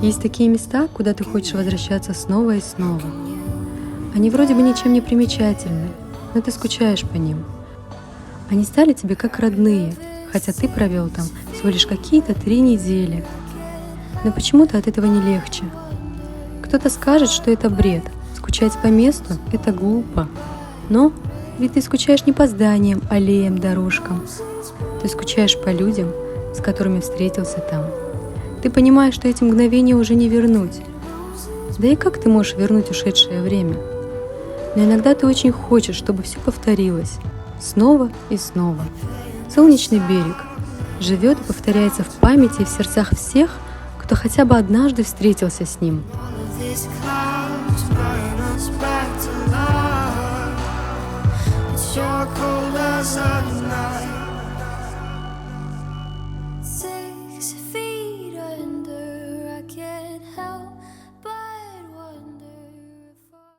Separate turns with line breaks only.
Есть такие места, куда ты хочешь возвращаться снова и снова. Они вроде бы ничем не примечательны, но ты скучаешь по ним. Они стали тебе как родные, хотя ты провел там всего лишь какие-то 3 недели. Но почему-то от этого не легче. Кто-то скажет, что это бред. Скучать по месту — это глупо. Но ведь ты скучаешь не по зданиям, аллеям, дорожкам. Ты скучаешь по людям, с которыми встретился там. Ты понимаешь, что эти мгновения уже не вернуть. Да и как ты можешь вернуть ушедшее время? Но иногда ты очень хочешь, чтобы все повторилось. Снова и снова. Солнечный берег живет и повторяется в памяти и в сердцах всех, кто хотя бы однажды встретился с ним.
You're cold as a night.